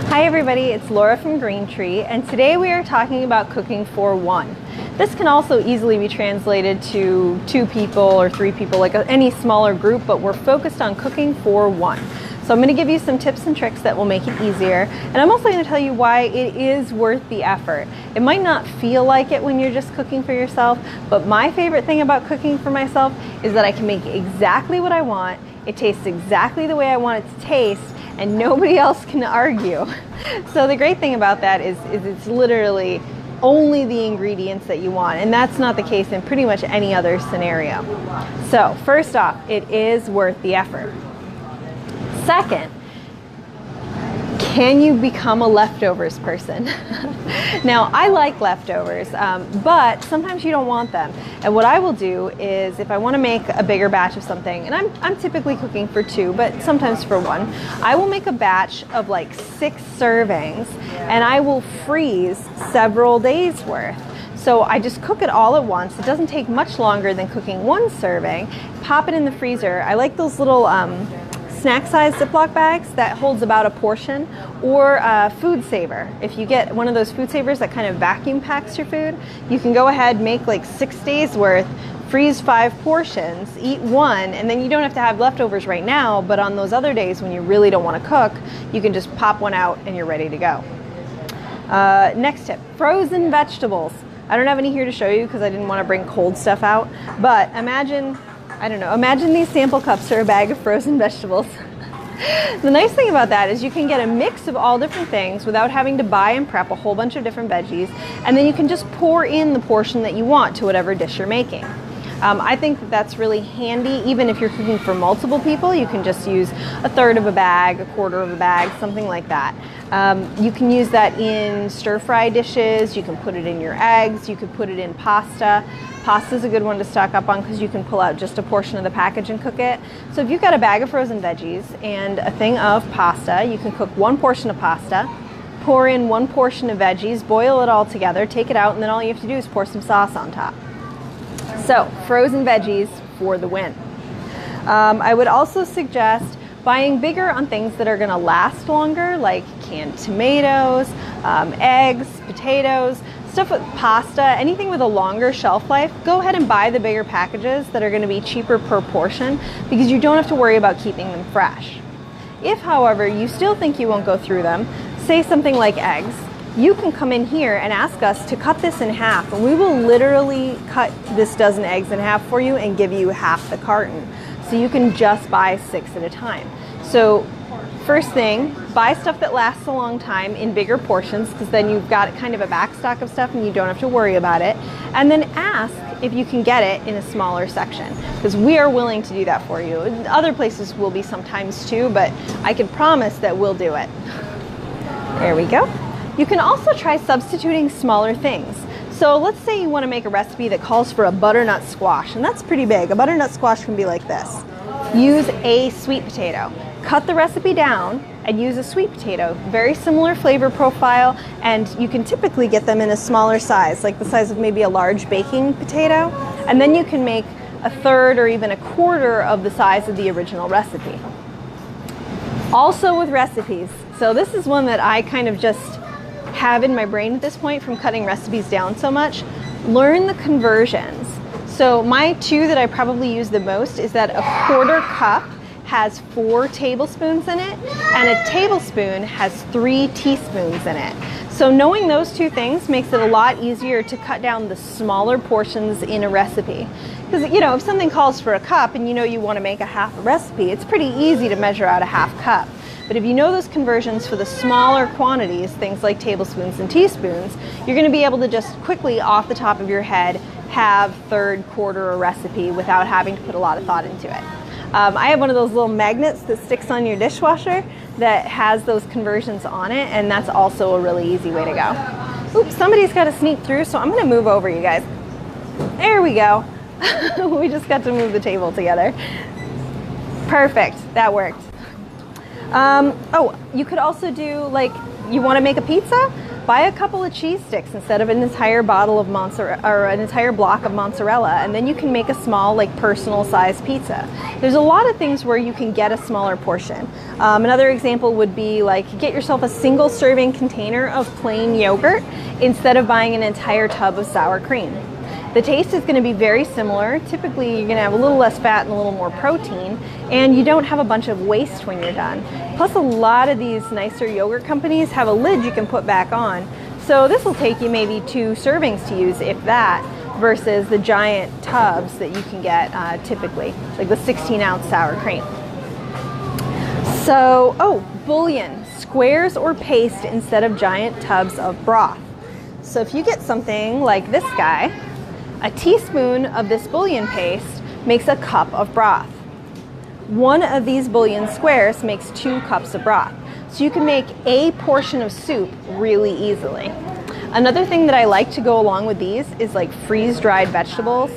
Hi everybody, it's Laura from Green Tree, and today we are talking about cooking for one. This can also easily be translated to 2 people or 3 people, like any smaller group, but we're focused on cooking for one. So I'm going to give you some tips and tricks that will make it easier, and I'm also going to tell you why it is worth the effort. It might not feel like it when you're just cooking for yourself, but my favorite thing about cooking for myself is that I can make exactly what I want, it tastes exactly the way I want it to taste, and nobody else can argue. So the great thing about that is it's literally only the ingredients that you want, and that's not the case in pretty much any other scenario. So first off, it is worth the effort. Second, can you become a leftovers person? Now, I like leftovers, but sometimes you don't want them. And what I will do is, if I want to make a bigger batch of something, and I'm typically cooking for 2, but sometimes for 1, I will make a batch of like 6 servings, and I will freeze several days worth. So I just cook it all at once. It doesn't take much longer than cooking 1 serving. Pop it in the freezer. I like those little snack-sized Ziploc bags that holds about a portion, or a food saver. If you get one of those food savers that kind of vacuum packs your food, you can go ahead, make like 6 days worth, freeze 5 portions, eat 1, and then you don't have to have leftovers right now, but on those other days when you really don't want to cook, you can just pop 1 out and you're ready to go. Next tip, frozen vegetables. I don't have any here to show you because I didn't want to bring cold stuff out, but imagine these sample cups are a bag of frozen vegetables. The nice thing about that is you can get a mix of all different things without having to buy and prep a whole bunch of different veggies, and then you can just pour in the portion that you want to whatever dish you're making. I think that's really handy. Even if you're cooking for multiple people, you can just use 1/3 of a bag, 1/4 of a bag, something like that. You can use that in stir-fry dishes, you can put it in your eggs, you could put it in pasta. Pasta is a good one to stock up on because you can pull out just a portion of the package and cook it. So if you've got a bag of frozen veggies and a thing of pasta, you can cook 1 portion of pasta, pour in 1 portion of veggies, boil it all together, take it out, and then all you have to do is pour some sauce on top. So, frozen veggies for the win. I would also suggest buying bigger on things that are going to last longer, like canned tomatoes, eggs, potatoes, stuff with pasta, anything with a longer shelf life. Go ahead and buy the bigger packages that are going to be cheaper per portion because you don't have to worry about keeping them fresh. If, however, you still think you won't go through them, say something like eggs, you can come in here and ask us to cut this in half, and we will literally cut this dozen eggs in half for you and give you half the carton. So you can just buy 6 at a time. So first thing, buy stuff that lasts a long time in bigger portions, because then you've got kind of a backstock of stuff and you don't have to worry about it. And then ask if you can get it in a smaller section, because we are willing to do that for you. Other places will be sometimes too, but I can promise that we'll do it. There we go. You can also try substituting smaller things. So let's say you want to make a recipe that calls for a butternut squash, and that's pretty big. A butternut squash can be like this. Use a sweet potato. Cut the recipe down and use a sweet potato. Very similar flavor profile, and you can typically get them in a smaller size, like the size of maybe a large baking potato, and then you can make 1/3 or even 1/4 of the size of the original recipe. Also with recipes, so this is one that I kind of just have in my brain at this point from cutting recipes down so much. Learn the conversions. So my 2 that I probably use the most is that a 1/4 cup has 4 tablespoons in it, and a tablespoon has 3 teaspoons in it. So knowing those 2 things makes it a lot easier to cut down the smaller portions in a recipe. Because, you know, if something calls for a cup and you know you want to make a half a recipe, it's pretty easy to measure out a half cup. But if you know those conversions for the smaller quantities, things like tablespoons and teaspoons, you're going to be able to just quickly, off the top of your head, have 1/3, 1/4 a recipe without having to put a lot of thought into it. I have one of those little magnets that sticks on your dishwasher that has those conversions on it, and that's also a really easy way to go. Oops, somebody's got to sneak through, so I'm going to move over, you guys. There we go. We just got to move the table together. Perfect, that worked. Oh, you could also do, like, you want to make a pizza? buy a couple of cheese sticks instead of an entire bottle of mozzarella or an entire block of mozzarella, and then you can make a small, like, personal size pizza. There's a lot of things where you can get a smaller portion. Another example would be, like, get yourself a single serving container of plain yogurt instead of buying an entire tub of sour cream. The taste is going to be very similar. Typically, you're going to have a little less fat and a little more protein, and you don't have a bunch of waste when you're done. Plus, a lot of these nicer yogurt companies have a lid you can put back on. So this will take you maybe 2 servings to use, if that, versus the giant tubs that you can get typically, like the 16-ounce sour cream. So, bouillon, squares or paste instead of giant tubs of broth. So if you get something like this guy, a teaspoon of this bouillon paste makes a cup of broth. 1 of these bouillon squares makes 2 cups of broth. So you can make a portion of soup really easily. Another thing that I like to go along with these is like freeze-dried vegetables.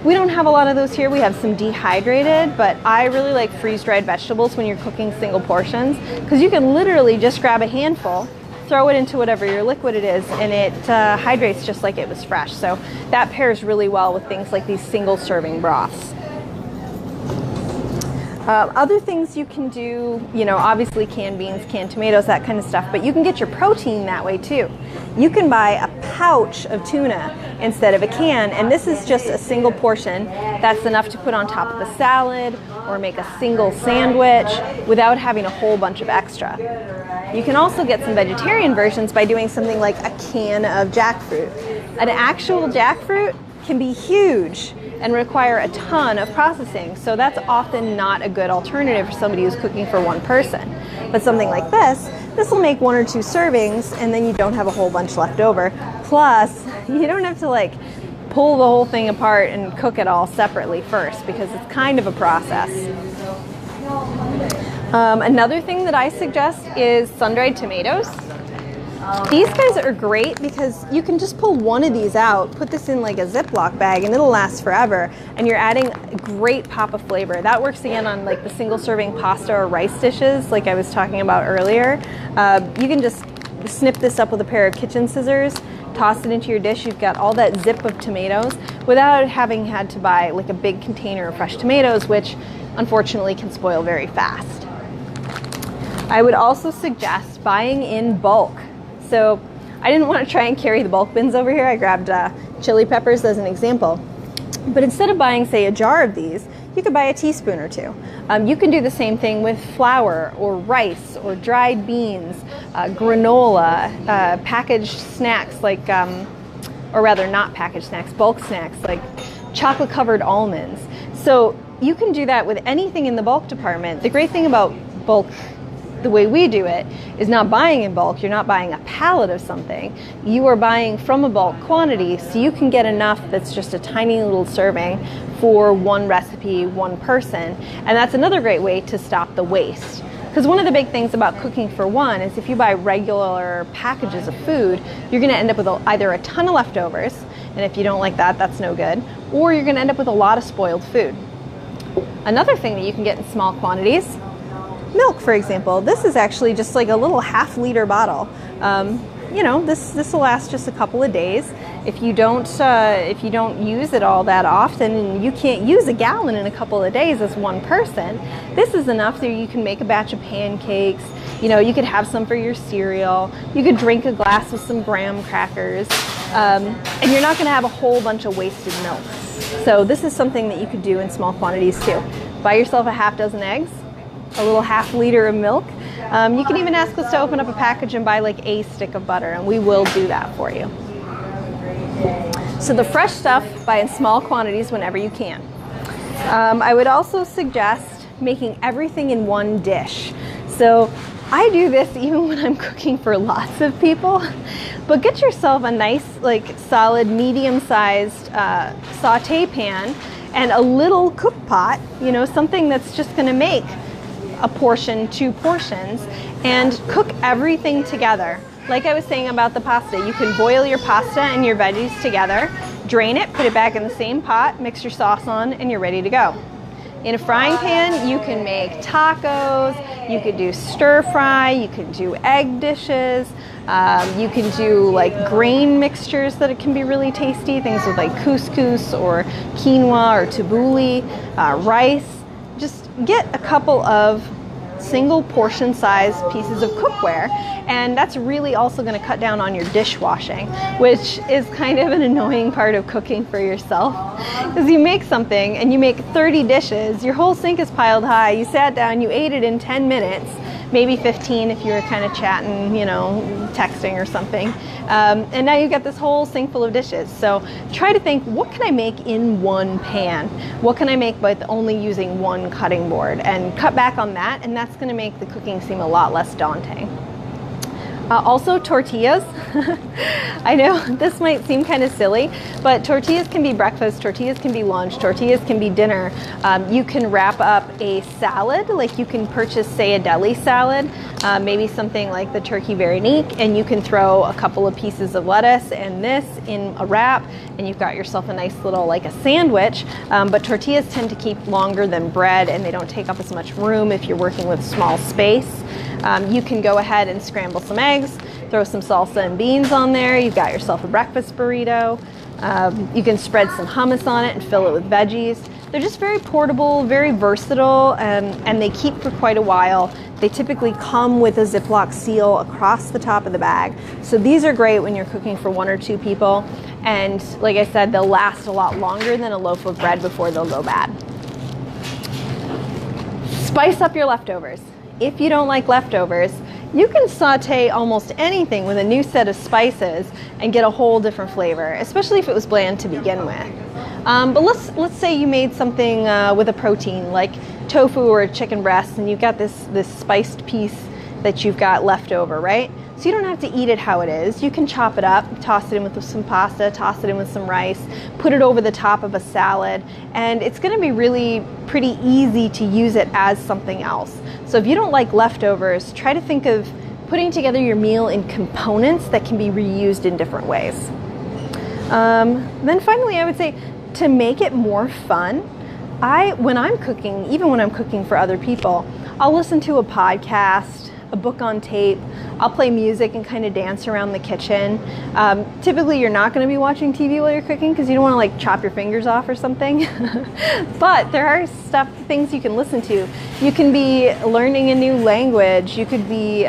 We don't have a lot of those here. We have some dehydrated, but I really like freeze-dried vegetables when you're cooking single portions, because you can literally just grab a handful, throw it into whatever your liquid it is, and it hydrates just like it was fresh. So that pairs really well with things like these single serving broths. Other things you can do, obviously canned beans, canned tomatoes, that kind of stuff, but you can get your protein that way too. You can buy a pouch of tuna instead of a can, and this is just a single portion that's enough to put on top of the salad or make a single sandwich without having a whole bunch of extra. You can also get some vegetarian versions by doing something like a can of jackfruit. An actual jackfruit can be huge and require a ton of processing, so that's often not a good alternative for somebody who's cooking for 1 person. But something like this will make 1 or 2 servings, and then you don't have a whole bunch left over. Plus, you don't have to like pull the whole thing apart and cook it all separately first, because it's kind of a process. Another thing that I suggest is sun-dried tomatoes. These guys are great because you can just pull 1 of these out, put this in like a Ziploc bag, and it'll last forever, and you're adding a great pop of flavor. That works again on like the single serving pasta or rice dishes like I was talking about earlier. You can just snip this up with a pair of kitchen scissors, toss it into your dish. You've got all that zip of tomatoes without having had to buy like a big container of fresh tomatoes, which unfortunately can spoil very fast. I would also suggest buying in bulk. So I didn't want to try and carry the bulk bins over here. I grabbed chili peppers as an example. But instead of buying, say, a jar of these, you could buy a teaspoon or 2. You can do the same thing with flour or rice or dried beans, granola, packaged snacks like, or rather not packaged snacks, bulk snacks like chocolate covered almonds. So you can do that with anything in the bulk department. The great thing about bulk, the way we do it, is not buying in bulk. You're not buying a pallet of something. You are buying from a bulk quantity, so you can get enough that's just a tiny little serving for 1 recipe, 1 person. And that's another great way to stop the waste. Because one of the big things about cooking for 1 is if you buy regular packages of food, you're going to end up with either a ton of leftovers, and if you don't like that, that's no good, or you're going to end up with a lot of spoiled food. Another thing that you can get in small quantities, milk, for example. This is actually just like a little half-liter bottle. This will last just a couple of days. If you don't use it all that often, and you can't use a gallon in a couple of days as 1 person, this is enough that you can make a batch of pancakes. You could have some for your cereal. You could drink a glass with some graham crackers, and you're not going to have a whole bunch of wasted milk. So this is something that you could do in small quantities too. Buy yourself a half dozen eggs, a little half-liter of milk. You can even ask us to open up a package and buy like a stick of butter, and we will do that for you. So the fresh stuff, buy in small quantities whenever you can. I would also suggest making everything in 1 dish. So I do this even when I'm cooking for lots of people, but get yourself a nice, like, solid, medium-sized saute pan and a little cook pot, something that's just going to make a portion, 2 portions, and cook everything together. Like I was saying about the pasta, you can boil your pasta and your veggies together, drain it, put it back in the same pot, mix your sauce on, and you're ready to go. In a frying pan, you can make tacos, you could do stir fry, you can do egg dishes, you can do like grain mixtures that it can be really tasty, things with like couscous or quinoa or tabbouleh, rice. Just get a couple of single portion size pieces of cookware, and that's really also going to cut down on your dishwashing, which is kind of an annoying part of cooking for yourself, because you make something and you make 30 dishes, your whole sink is piled high, you sat down, you ate it in 10 minutes, maybe 15 if you were kind of chatting, you know, texting or something, and now you've got this whole sink full of dishes. So try to think, what can I make in one pan? What can I make with only using one cutting board? And cut back on that, and that's going to make the cooking seem a lot less daunting. Also tortillas. I know this might seem kind of silly, but tortillas can be breakfast, tortillas can be lunch, tortillas can be dinner. You can wrap up a salad, like you can purchase, say, a deli salad, maybe something like the turkey Veronique, and you can throw a couple of pieces of lettuce and this in a wrap, and you've got yourself a nice little, like a sandwich. But tortillas tend to keep longer than bread, and they don't take up as much room if you're working with small space. You can go ahead and scramble some eggs, throw some salsa and beans on there. You've got yourself a breakfast burrito. You can spread some hummus on it and fill it with veggies. They're just very portable, very versatile, and they keep for quite a while. They typically come with a Ziploc seal across the top of the bag. So these are great when you're cooking for 1 or 2 people. And like I said, they'll last a lot longer than a loaf of bread before they'll go bad. Spice up your leftovers. If you don't like leftovers, you can saute almost anything with a new set of spices and get a whole different flavor, especially if it was bland to begin with. But let's say you made something with a protein like tofu or chicken breast, and you've got this spiced piece that you've got left over, right? So you don't have to eat it how it is. You can chop it up, toss it in with some pasta, toss it in with some rice, put it over the top of a salad, and it's going to be really pretty easy to use it as something else. So if you don't like leftovers, try to think of putting together your meal in components that can be reused in different ways. Then finally, I would say, to make it more fun, when I'm cooking, even when I'm cooking for other people, I'll listen to a podcast, a book on tape. I'll play music and kind of dance around the kitchen. Typically, you're not going to be watching TV while you're cooking because you don't want to like chop your fingers off or something. But there are things you can listen to. You can be learning a new language. You could be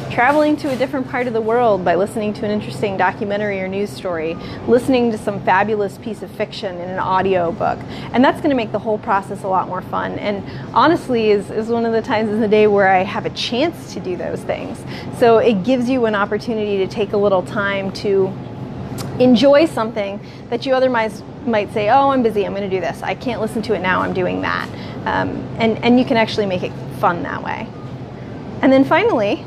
traveling to a different part of the world by listening to an interesting documentary or news story, listening to some fabulous piece of fiction in an audio book. And that's going to make the whole process a lot more fun. And honestly, is one of the times in the day where I have a chance to do those things. So it gives you an opportunity to take a little time to enjoy something that you otherwise might say, oh, I'm busy, I'm going to do this. I can't listen to it now, I'm doing that. And you can actually make it fun that way. And then finally,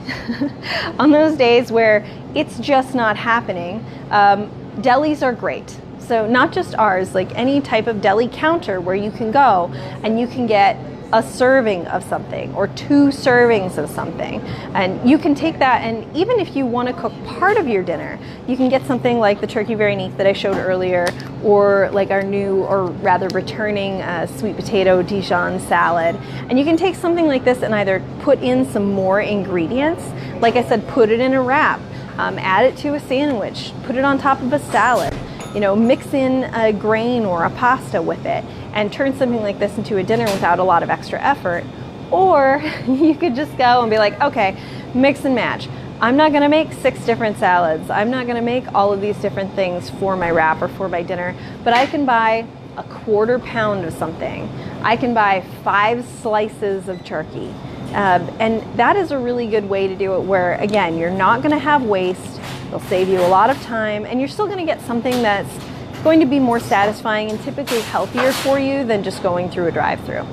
on those days where it's just not happening, delis are great. So not just ours, like any type of deli counter where you can go and you can get a serving of something or 2 servings of something. And you can take that, and even if you want to cook part of your dinner, you can get something like the turkey Veronique that I showed earlier, or like our new, or rather returning sweet potato Dijon salad. And you can take something like this and either put in some more ingredients, like I said, put it in a wrap, add it to a sandwich, put it on top of a salad, you know, mix in a grain or a pasta with it, and turn something like this into a dinner without a lot of extra effort. Or you could just go and be like, okay, mix and match. I'm not gonna make 6 different salads. I'm not gonna make all of these different things for my wrap or for my dinner, but I can buy a 1/4 pound of something. I can buy 5 slices of turkey. And that is a really good way to do it, where again, you're not gonna have waste. It'll save you a lot of time, and you're still gonna get something that's going to be more satisfying and typically healthier for you than just going through a drive-through.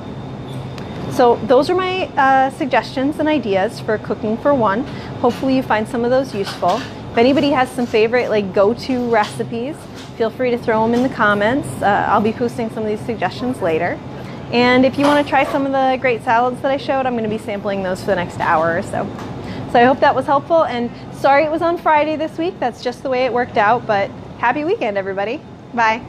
So those are my suggestions and ideas for cooking for one. Hopefully you find some of those useful. If anybody has some favorite like go-to recipes, feel free to throw them in the comments. I'll be posting some of these suggestions later. And if you want to try some of the great salads that I showed, I'm going to be sampling those for the next hour or so. So I hope that was helpful, and sorry it was on Friday this week. That's just the way it worked out, but happy weekend, everybody. Bye.